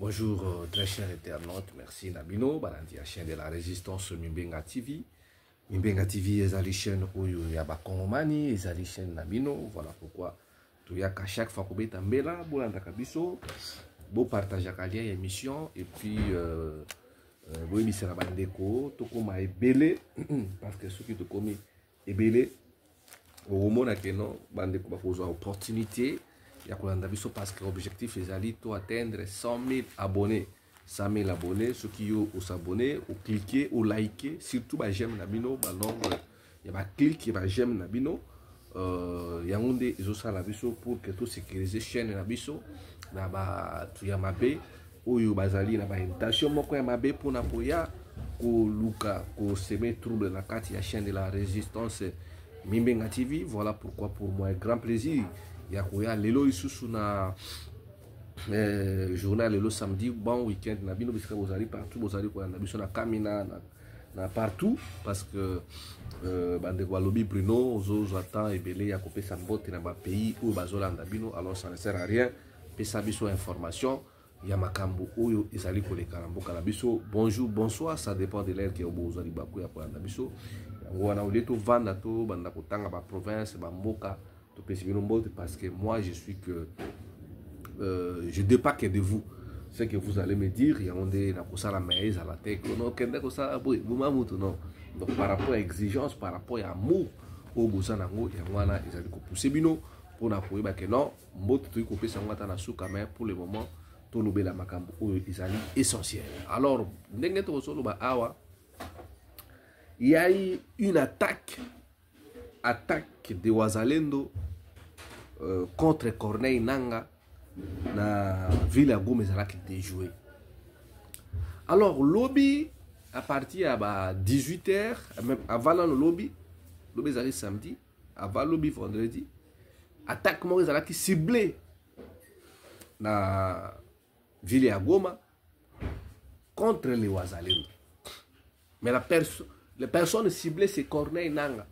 Bonjour très chers internautes, merci Nabino, balandi la chaîne de la résistance Mimbenga TV. Mimbenga TV est la chaîne où il y a Bakongomani, est la chaîne Nabino, voilà pourquoi tout y a qu'à chaque fois qu'on est en bella, bolanda kabiso, beau partage à l'émission et puis vous émissaire la bandeko, tout comme est belé parce que ceux qui te commis est belé, au moment où non, bandeko va poser opportunité. Parce que l'objectif est d'atteindre 100 000 abonnés. 100 000 abonnés, ceux qui ont s'abonner, ou cliquer, ou liker, surtout j'aime Nabino, il y a clic, il y a j'aime Nabino. Il y a des autres Nabiso pour que tout sécuriser chaîne Nabiso. Il y a Mabé, ou il y a une intention, il y a Mabé pour Napoya, pour Luka, pour semer trouble dans la chaîne de la résistance Mimbenga TV. Voilà pourquoi pour moi, un grand plaisir. Yakuya lelo isusu na journal lelo samedi bon week-end na bino bisika bozali partout bozali ko na biso na kamina na partout parce que bande kwa lobby Bruno ozo attend ebele ya kopesa mbote na ba pays ou bazolanda bino alors ça ne sert à rien pesa biso information ya makambo oyo ezali ko leka na mboka na biso. Bonjour bonsoir, ça dépend de l'heure que bozali baku ya ko landa biso wana uleto vanda to banda kotanga ba province ba mboka parce que moi je suis que je dépends que de vous. Ce que vous allez me dire, il y a la maïs à la tête, non, donc par rapport à exigence, par rapport à amour, au Bozanango, il y a un ils ont poussé bino pour la pouvoir que non, mbot tu coupé ça ngata na souka mais pour le moment tout le bela makambo ils allaient essentiel. Alors ndenge to solo ba awa il y a eu une attaque de Wazalendo contre Corneille Nanga na ville à Goma qui déjoué. Alors lobby à partir à 18h, même avant le lobby allait samedi, avant le lobby vendredi, attaque moi qui ciblé na ville à Goma contre les Wazalendo. Mais les personnes ciblées c'est Corneille Nanga.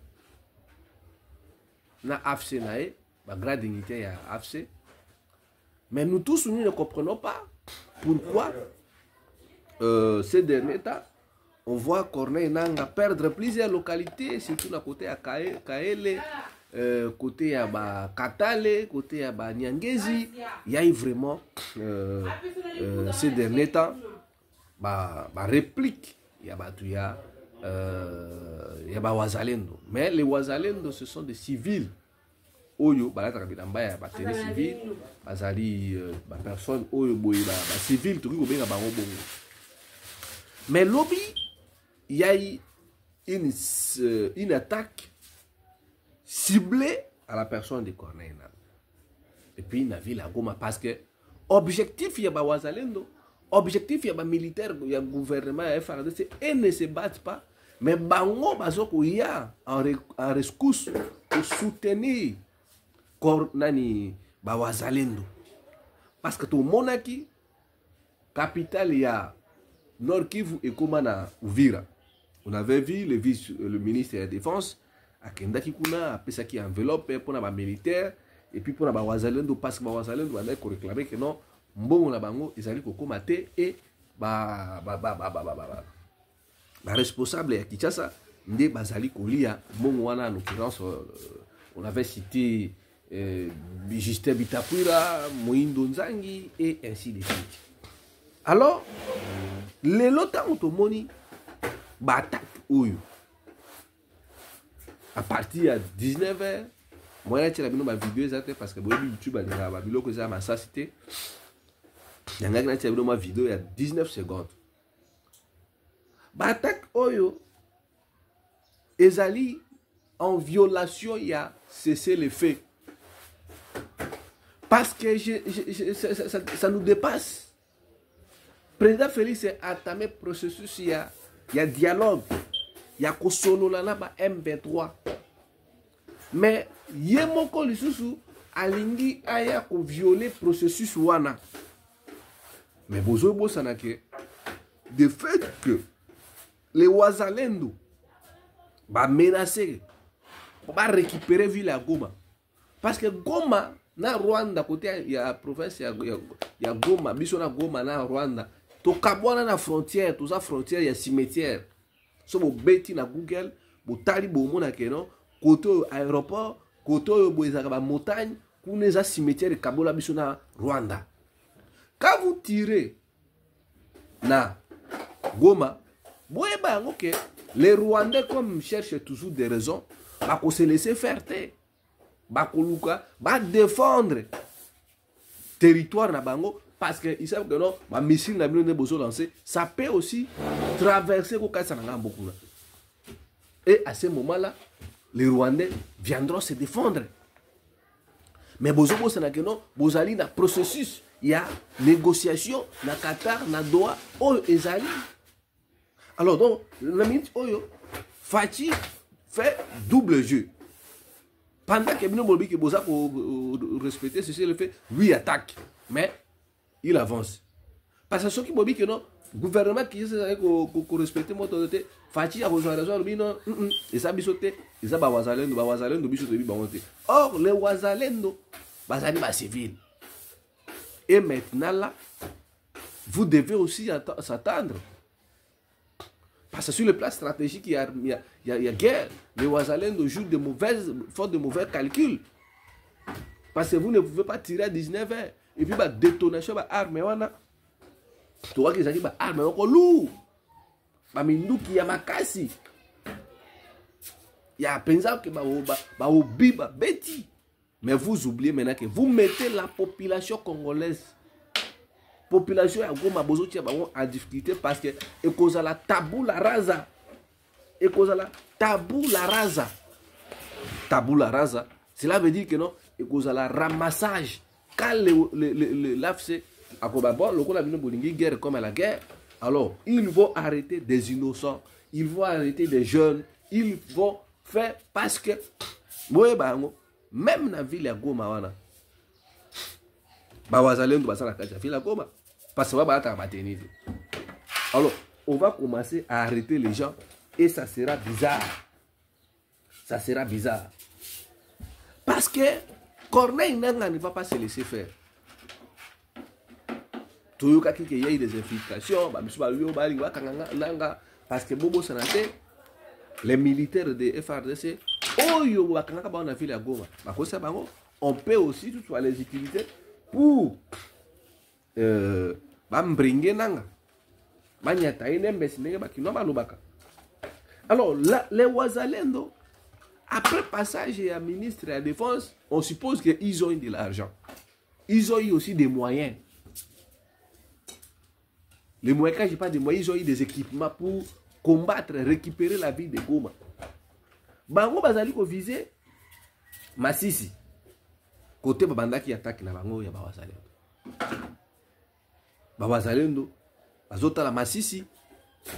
Na AFC nae, ma grande dignité à AFC. Mais nous tous, nous ne comprenons pas pourquoi ces derniers temps, on voit Corneille Nanga perdre plusieurs localités, surtout à côté à Kaele, côté à Katale, côté à Nyangezi. Il y a eu vraiment ces derniers temps, réplique, il y a Wazalendo. Mais les Wazalendo, ce sont des civils. Oyo, balata kabidamba ya bateri civil, bazali personne oyo boye civil tout ko benga bango bongo. Mais lobby, il y a eu une attaque ciblée à la personne de Corneille. Et puis na ville à Goma parce que objectif il y a Wazalendo, objectif il y a militaire, il y a gouvernement FARDC et ne se battent pas. Mais bango bazoko il y a en rescousse pour soutenir Nani Wazalendo. Parce que tout monaki capitale il y a Nord Kivu et Komana Uvira. On avait vu le ministre de la Défense à Kendaki Kuna a pris qui enveloppe pour les militaires et puis pour les Wazalendo parce que Wazalendo a réclamé que non bon la bango ils allaient commater et responsable à Kinshasa Nde Bazali Kolia bon wana en l'occurrence on avait cité Justin Bitapuira, Moïndo Nzangi et ainsi de suite. Alors, les lotas automoni batak oyo. À partir de 19h, moi j'ai ma vidéo parce que YouTube a ma vidéo que j'ai ma cité. Il y a ma vidéo il y a 19 secondes. Batak oyo ezali en violation il y a cessé les faits. Parce que ça nous dépasse. Président Félix a entamé processus, il y a dialogue, il y a Kosolo Lanaba M23. Mais Yemoko Lisusu alingi aya ko violer processus wana. Mais bozo bosanake de fait que les Wazalendo va menacer, va récupérer ville à Goma. Parce que Goma na Rwanda côté ya province ya Goma biso na Goma na Rwanda to kabwana na frontière to za frontière ya cimetière so bo beti na Google bo tali bo mona ke non côté aéroport côté bo ezaka ba montagne kuna za cimetière kabola biso na Rwanda. Quand vous tirez na Goma, okay, les Rwandais comme cherchent toujours des raisons, bah qu'on se laisser faire, bah défendre territoire na bango parce que ils savent que non, bah missile na bino bozo lancer, ça peut aussi traverser ko kasa na beaucoup. Et à ce moment-là, les Rwandais viendront se défendre. Mais bozo bozo na que non, bozali na processus. Il y a négociation na Qatar, na Doha, oh ezali. Alors donc, la minute oyo, Fachi fait double jeu. Pendant que Bino Bolbi que Boza pour respecter ceci, il fait, lui attaque, mais il avance. Parce que ceux qui m'ont dit que non, le gouvernement qui essaie de respecter mon autorité, Fachi a besoin de raison, lui non, et ça bisoté, et ça Wazalendo, bisoté, or les Wazalendo, Bazali ba civil. Et maintenant là, vous devez aussi s'attendre. Parce que sur le plan stratégique, il y a guerre. Les Wazalendo jouent font de mauvais calculs. Parce que vous ne pouvez pas tirer à 19 heures. Et puis, la détonation de l'arme, tu vois qu'ils ont dit que l'arme est lourde. Il y a makasi. Il y a pensé que Betty. Mais vous oubliez maintenant que vous mettez la population congolaise, population à Goma Bozotia en difficulté parce que et cause la tabou la rasa, et cause la tabou la rasa, cela veut dire que non, et cause la ramassage quand l'AFC à Kobabo, le coup la guerre comme la guerre, alors ils vont arrêter des innocents, ils vont arrêter des jeunes, ils vont faire parce que même dans la ville de Goma, alors, on va commencer à arrêter les gens et ça sera bizarre. Ça sera bizarre. Parce que Corneille Nanga ne va pas se laisser faire. Il y a eu des infiltrations, parce que Bobo Sanate, les militaires de FRDC, on peut aussi tout les utiliser pour alors là, les Wazalendo, après passage à ministre de la Défense, on suppose qu'ils ont eu de l'argent. Ils ont eu aussi des moyens. Les moyens, quand je parle de moyens, ils ont eu des équipements pour combattre, récupérer la ville de Goma. Bango bazali ko viser Masisi. Côté babanda qui attaque na bango ya Bawazalendo. Bawazalendo bazota la Masisi.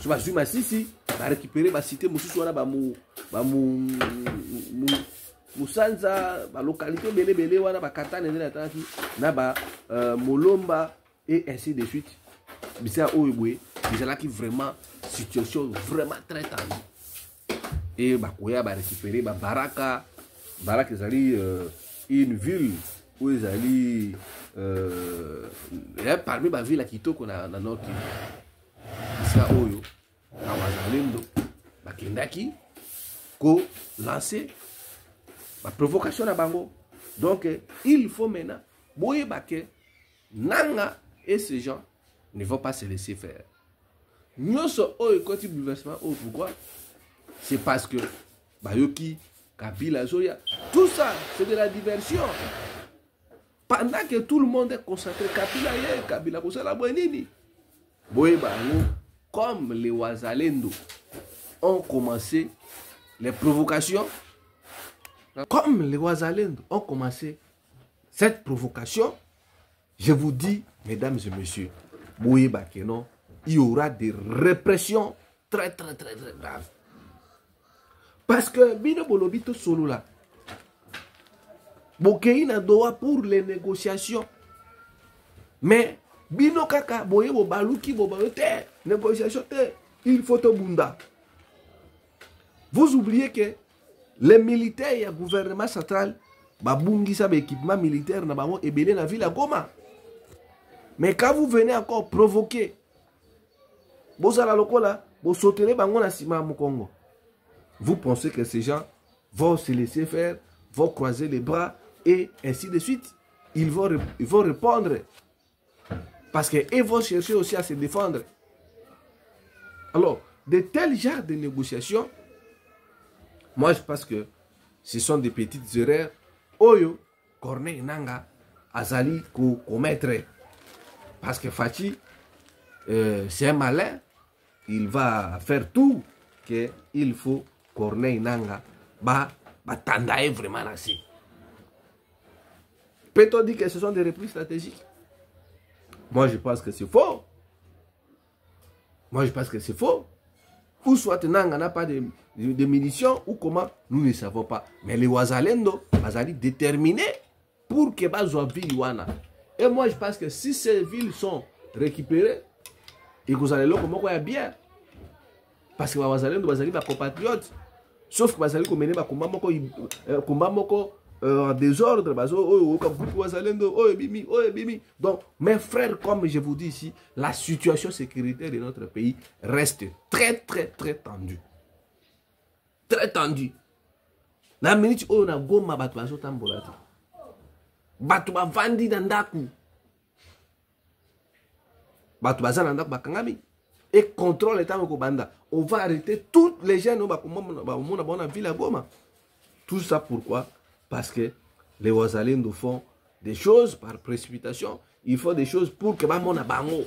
So bazu Masisi ba récupérer ba cité mususu wana ba Musanza ba localité belé wana ba Katana na tanki na ba Molomba et ainsi de suite. Bisa Oyebwe, bizala qui vraiment situation vraiment très tendue. Et Bakoya va récupérer Baraka. Baraka est une ville où ils allaient parmi les villes qui sont dans notre Kivu. Ça Oyo, Wazalendo, Bakendaki, ko lancer la provocation à Bango. Donc il faut maintenant Boye Bake, Nanga et ces gens ne vont pas se laisser faire. Nous sommes au côté bouleversement. Pourquoi? C'est parce que Bayoki, Kabila, Zoya, tout ça, c'est de la diversion. Pendant que tout le monde est concentré, Kabila, la Boenini. Comme les Wazalendo ont commencé les provocations, comme les Wazalendo ont commencé cette provocation, je vous dis, mesdames et messieurs, il y aura des répressions très graves. Parce que Bino Bolobito solo là, Bokei na Doha pour les négociations. Mais Bino Kaka, Boye Bobaluki, Bobayote, négociation, il faut au Bunda. Vous oubliez que les militaires et le gouvernement central babungisa équipement militaire na bango ebele na ville à Goma. Mais quand vous venez encore provoquer, bozala lokola, bo sauterez bango na sima mu Congo. Vous pensez que ces gens vont se laisser faire, vont croiser les bras et ainsi de suite. Ils vont répondre. Parce qu'ils vont chercher aussi à se défendre. Alors, de tels genres de négociations, moi je pense que ce sont des petites erreurs. Oyo, Corneille Nanga, Azali, commettre. Parce que Fachi, c'est un malin. Il va faire tout qu'il faut Corneille Nanga. Tandaye vraiment assez. Peut-on dire que ce sont des reprises stratégiques? Moi, je pense que c'est faux. Moi, je pense que c'est faux. Ou soit Nanga n'a pas de munitions, ou comment, nous ne savons pas. Mais les Wazalendo, Azali déterminés pour que Bazwa ville wana. Et moi, je pense que si ces villes sont récupérées, et que vous allez là, comment il y a bien. Parce que Wazalendo, Wazali, ma compatriote. Sauf que Wazali, comme combat moko en désordre, donc mes frères, comme je vous dis ici, la situation sécuritaire de notre pays reste très tendue. Très tendue. La minute où on a goma batu bazo tambolati. Batu ba vandi nandaku. Batu baza nandaku bakangami. Et contrôle l'état banda. On va arrêter tous les gens dans la ville à Goma. Tout ça pourquoi? Parce que les Wazalendo font des choses par précipitation. Ils font des choses pour que Bamona Bango.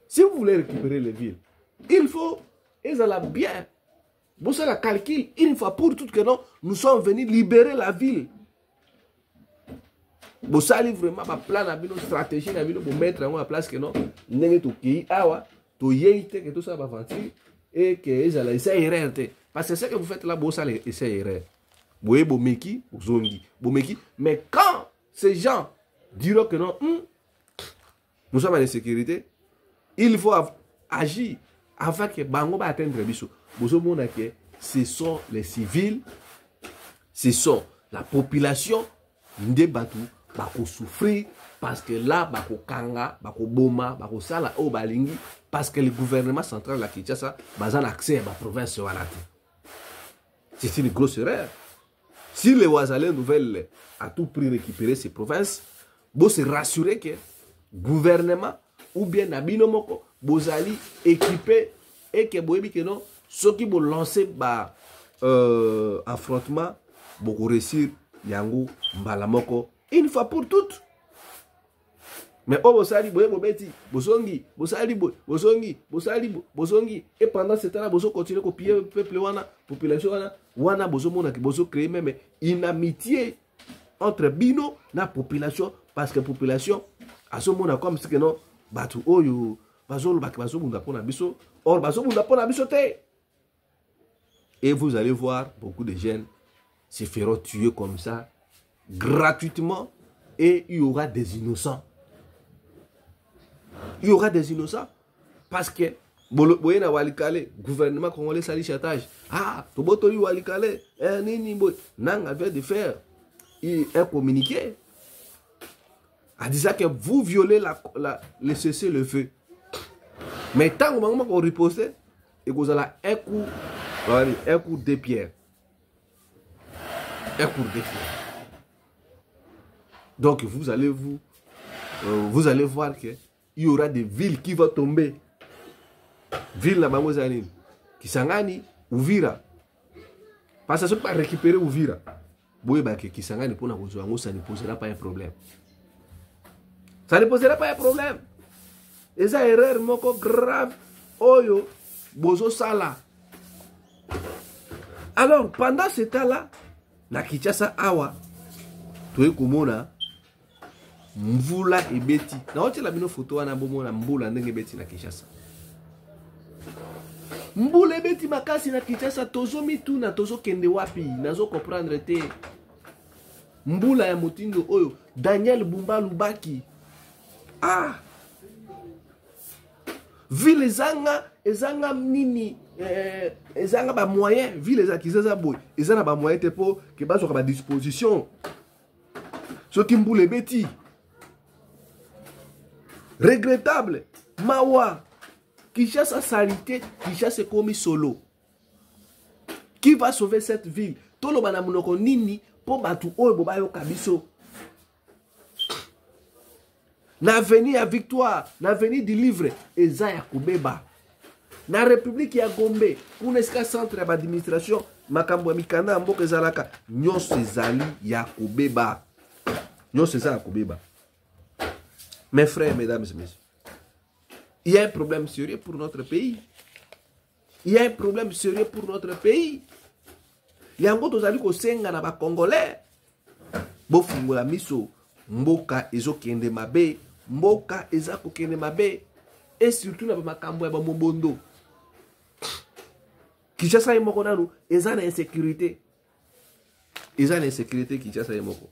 Si vous voulez récupérer les villes, il faut, ils ont bien. Vous savez, la calcul, une fois pour toutes que non, nous sommes venus libérer la ville. Vous savez vraiment ma plan, une stratégie, pour mettre en place que non, n'est tout qui awa, tout yéite, que tout ça va venir et que ils ont essayé erreur. Parce que ce que vous faites là, vous allez essayer erreur. Vous voyez, vous meki, vous zongi, vous meki. Mais quand ces gens diront que non, nous sommes en sécurité, il faut agir afin que Bango va atteindre Bissou. Vous savez que ce sont les civils, ce sont la population de Batou, bako souffrir parce que là, bako kanga, bako boma, bako sala o balingi, parce que le gouvernement central la Kinshasa bazan accès à la province Walati. C'est une grosse erreur. Si les Wazalais veulent à tout prix récupérer ces provinces, vous se rassurer que le gouvernement ou bien Nabino Moko, vous allez équiper et que vous que non, ceux qui vont lancer affrontement, vous réussir Yango, Mbalamoko, une fois pour toutes. Mais oh, bosali boye bobeti, bosongi, bosali boye, bosongi, bosali bosongi. Et pendant ce temps-là, boso continue à piller le peuple wana, population wana boso mona ki boso créer même une amitié entre Bino na population parce que population à ce moment comme si que non batu oyo bazolo baki bazo bunda pona biso, or bazo bunda pona biso te. Et vous allez voir beaucoup de jeunes se feront tuer comme ça gratuitement et il y aura des innocents. Il y aura des innocents parce que boyena walikale gouvernement congolais sali chantage. Ah, toboto yi walikale nini boy nanga vient de faire un communiqué a dit ça que vous violez le cessez-le-feu. Mais tant qu'on riposte et que vous avez un coup de pierre. Un coup de pierre. Donc vous allez voir que il y aura des villes qui vont tomber. Ville na bango zanini. Kisangani, Uvira. Parce que ce pas récupérer Uvira. Boye ba ke Kisangani pour na kozwango ça ne posera pas un problème. Ça ne posera pas un problème. Et ça erreur moko grave oyo bozo sala. Alors pendant ce temps-là, na Kinshasa awa toye komona mvula ebeti. Na ote la bino photo wana bomona mbula ndenge ebeti na Kinshasa. Mbula ebeti makasi na Kinshasa tozo mituna tozo kende wapi nazo comprendre te. Mbula ya motindo oyo Daniel Bumba Lubaki. Ah. Ville ezanga nini ils ont des moyens, vu les acquisitions, ils ont des moyens pour que bas sur la disposition. Ce qui me les bêtis. Regrettable. Mawa. Qui cherche sa salité, qui cherche commis solo. Qui va sauver cette ville? Tout le monde nini pour battre au bobayo kabiso. L'avenir à victoire, l'avenir du livre, Ezaya Koubeba. Na République ya Gombe, pour l'esca centre d'administration, makambo mikanda mboka ezalaka, nyonso ezali ya Koubeba. Nyonso ezali ya Koubeba. Mes frères, mesdames et messieurs, il y a un problème sérieux pour notre pays. Il y a un problème sérieux pour notre pays. Il y a un autre zali ko senga na ba Congolais. Bo fungola miso, mboka ezokende mabe, mboka ezako kende mabe, et surtout na ba makambo ya ba mobondo. Kinshasa yemoko nanu eza na insécurité. Eza na insécurité Kinshasa yemoko.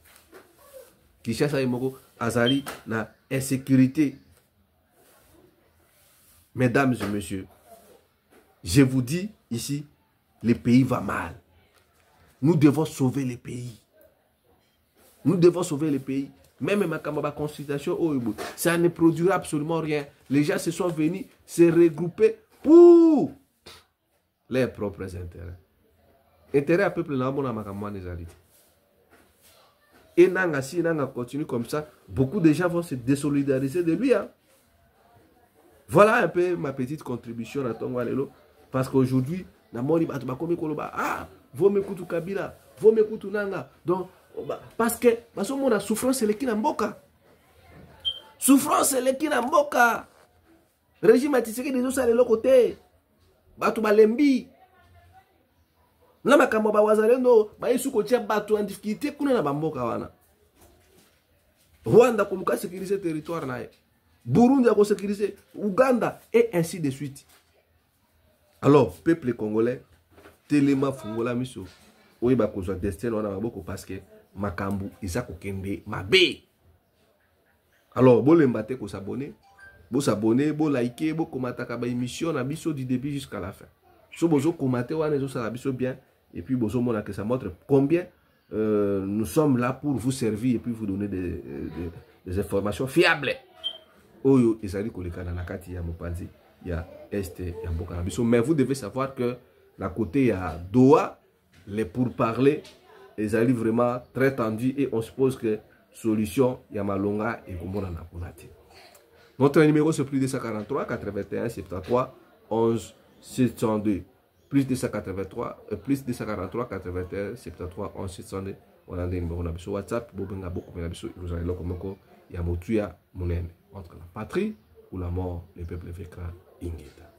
Kinshasa yemoko azali na insécurité. Mesdames et messieurs, je vous dis ici, le pays va mal. Nous devons sauver le pays. Nous devons sauver le pays. Même ma consultation, ça ne produira absolument rien. Les gens se sont venus se regrouper pour leurs propres intérêts. Intérêt à peuple là, mon amakamwa nezalité. Et nanga si nanga continue comme ça, beaucoup de gens vont se désolidariser de lui. Hein. Voilà un peu ma petite contribution à Tongwalelo. Parce qu'aujourd'hui, ah, vous m'écoutez Kabila, vous m'écoutez Nanga. Donc, parce que la souffrance c'est le qui n'amboka. Souffrance c'est le qui n'amboka. Régime atisséki des autres à l'autre côté. Batu balembi. Na makambo ba wazalendo ba yesu ko tia batu en difficulté kuna na bamboka wana. Rwanda koluka sécuriser territoire na ye. Burundi a sécuriser Ouganda et ainsi de suite. Alors, peuple congolais, telema fungola miso. Oui ba kozwa destin wana maboko parce que makambu izako kende mabe. Alors, bo lembate ko s'abonner, bo s'abonner, bo liker, bo commenter ka ba émission na biso du début jusqu'à la fin. So bozo commenter wana zo sala biso bien et puis bozo mona que ça montre combien nous sommes là pour vous servir et puis vous donner des informations fiables. Oyo ezali kolekana na kati ya mopanzi ya este ya mboka na biso. Mais vous devez savoir que la côté ya Doha, les pourparlers ezali vraiment très tendu et on suppose que solution ya malonga et komona na ponati. Notre numéro c'est plus 243 81 73 11 702 plus 243 plus 243 81 73 11 702. On a des numéros na biso WhatsApp bobenga beaucoup na biso vous allez lokomoko ya motuya munene. Entre la patrie ou la mort, le peuple vaincra Ingeta.